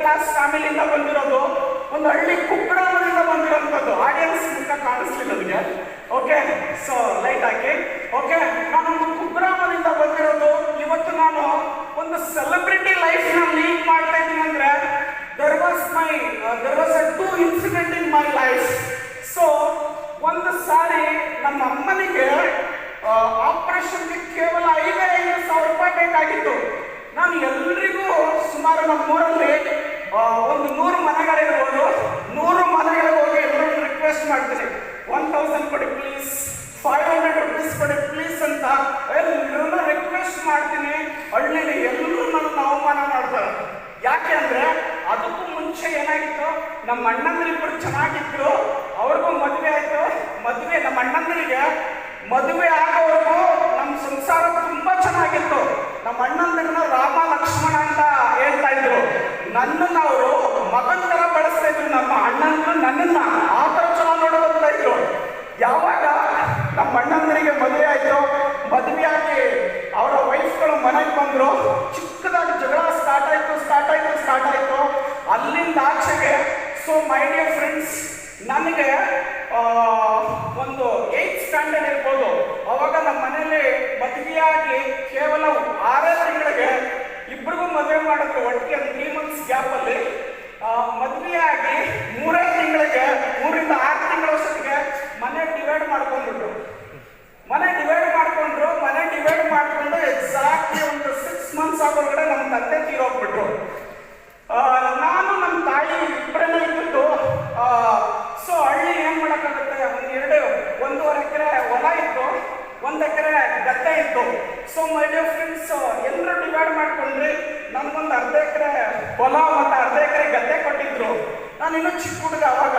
Class ಫ್ಯಾಮಿಲಿಯಿಂದ ಬಂದಿರೋದು, ಒಂದು ಹಳ್ಳಿ ಕುಗ್ರಾಮದಿಂದ ಬಂದಿರೋಂಥದ್ದು. ಆಡಿಯನ್ಸ್ ಮುಖ ಕಾಣಿಸ್ಲಿಲ್ಲ ನನಗೆ. ಓಕೆ, ಸೊ ಲೈಟ್ ಹಾಕಿ. ಓಕೆ, ನಾನು ಕುಗ್ರಾಮದಿಂದ ಬಂದಿರೋದು. ಇವತ್ತು ನಾನು ಒಂದು ಸೆಲೆಬ್ರಿಟಿ ಲೈಫ್ ನ ಲೀಡ್ ಮಾಡ್ತಾ ಇದ್ದೀನಿ ಅಂದ್ರೆ there was a two incident in my life. So ಒಂದು ಸಾರಿ ನಮ್ಮ ಅಮ್ಮನಿಗೆ ಆಪರೇಷನ್ಗೆ ಕೇವಲ 5,000 ರೂಪಾಯಿ ಬೇಕಾಗಿತ್ತು. ನಾನು ಎಲ್ರಿಗೂ ಸುಮಾರು ನಮ್ಮೂರಲ್ಲಿ ಒಂದು 100 ಮನೆಗಳಿರ್ಬೋದು, 100 ಮನೆಗಳಿಗೆ ಹೋಗಿ ಎಲ್ಲರೂ ರಿಕ್ವೆಸ್ಟ್ ಮಾಡ್ತೀನಿ, 1,000 ಕೊಡಿ ಪ್ಲೀಸ್, 500 rupees ಕೊಡಿ ಪ್ಲೀಸ್ ಅಂತ ಎಲ್ಲರೂ ರಿಕ್ವೆಸ್ಟ್ ಮಾಡ್ತೀನಿ. ಹಳ್ಳಿಲಿ ಎಲ್ಲರೂ ನನ್ನ ಅವಮಾನ ಮಾಡ್ತಾರೆ. ಯಾಕೆ ಅಂದ್ರೆ ಅದಕ್ಕೂ ಮುಂಚೆ ಏನಾಗಿತ್ತು, ನಮ್ಮ ಅಣ್ಣಂದಿರಿಬ್ಬರು ಚೆನ್ನಾಗಿದ್ರು, ಅವ್ರಿಗೂ ಮದುವೆ ಆಯ್ತು. ನಮ್ಮ ಅಣ್ಣಂದಿರಿಗೆ ಮದುವೆ ಆಗೋವರೆಗೂ ನಮ್ಮ ಸಂಸಾರ ತುಂಬಾ ಚೆನ್ನಾಗಿತ್ತು. ನಮ್ಮ ಅಣ್ಣಂದಿರನ್ನ ರಾಮ ಲಕ್ಷ್ಮಣ ಅಂತ ಹೇಳ್ತಾ ಇದ್ರು. ನನ್ನನ್ನು ಅವರು ಮಗನ ತರ ಬಳಸ್ತಾ ಇದ್ರು. ನಮ್ಮ ಅಣ್ಣಂದ್ರು ನನ್ನನ್ನ ಆ ತರ ಚೆನ್ನಾಗಿ ನೋಡ್ತಾ ಇದ್ರು. ಯಾವಾಗ ನಮ್ಮ ಅಣ್ಣಂದಿರಿಗೆ ಮದುವೆ ಆಯ್ತು, ಮದುವೆಯಾಗಿ ಅವರ ವೈಫ್ಗಳು ಮನೆಗೆ ಬಂದ್ರು, ಚಿಕ್ಕದಾಗಿ ಜಗಳ ಸ್ಟಾರ್ಟ್ ಆಯ್ತು. ಅಲ್ಲಿಂದ ಆಚೆಗೆ ಸೊ ಮೈ ಡಿಯರ್ ಫ್ರೆಂಡ್ಸ್, ನನಗೆ ಒಂದು 8th ಸ್ಟ್ಯಾಂಡರ್ಡ್ ಇರ್ಬೋದು. ಅವಾಗ ನಮ್ಮ ಮನೇಲಿ ಮದುವೆಯಾಗಿ ಕೇವಲ 6 ತಿಂಗಳಿಗೆ ಇಬ್ಬರಿಗೂ ಮದುವೆ ಮಾಡಿದ್ರು. ಒಟ್ಟಿಗೆ 3 months ಗ್ಯಾಪಲ್ಲಿ ಮದುವೆಯಾಗಿ 3 ತಿಂಗಳಿಗೆ 3ರಿಂದ 6 ತಿಂಗಳ ವರ್ಷಕ್ಕೆ ಮನೆ ಡಿವೈಡ್ ಮಾಡ್ಕೊಂಡ್ರು. ಮನೆ ಡಿವೈಡ್ ಮಾಡ್ಕೊಂಡು ಎಕ್ಸಾಕ್ಟ್ಲಿ ಒಂದು 6 months ಆಗೋರ್ಗಡೆ ನಮ್ಮ ತಂದೆ ತೀರೋಗ್ಬಿಟ್ರು. ನಾನು ನಮ್ಮ ತಾಯಿ ಇಬ್ಬರನ್ನ ಇದ್ದು. ಸೊ ಹಳ್ಳಿ ಏನ್ ಮಾಡಕ್ಕಾಗುತ್ತೆ, 1.5 ಎಕರೆ ಹೊಲ ಇತ್ತು, 1 ಎಕರೆ ಗದ್ದೆ ಇತ್ತು. ಸೊ ಮೈ ಡಿಯರ್ ಫ್ರೆಂಡ್ಸ್, ಎಲ್ಲರೂ ಡಿವೈಡ್ ಮಾಡ್ಕೊಂಡ್ರಿ. ನನ್ಗೊಂದು 1/2 ಎಕರೆ ಹೊಲ ಮತ್ತು 1/2 ಎಕರೆ ಗದ್ದೆ ಕೊಟ್ಟಿದ್ರು. ನಾನು ಇನ್ನೂ ಚಿಕ್ಕ ಹುಡುಗ. ಅವಾಗ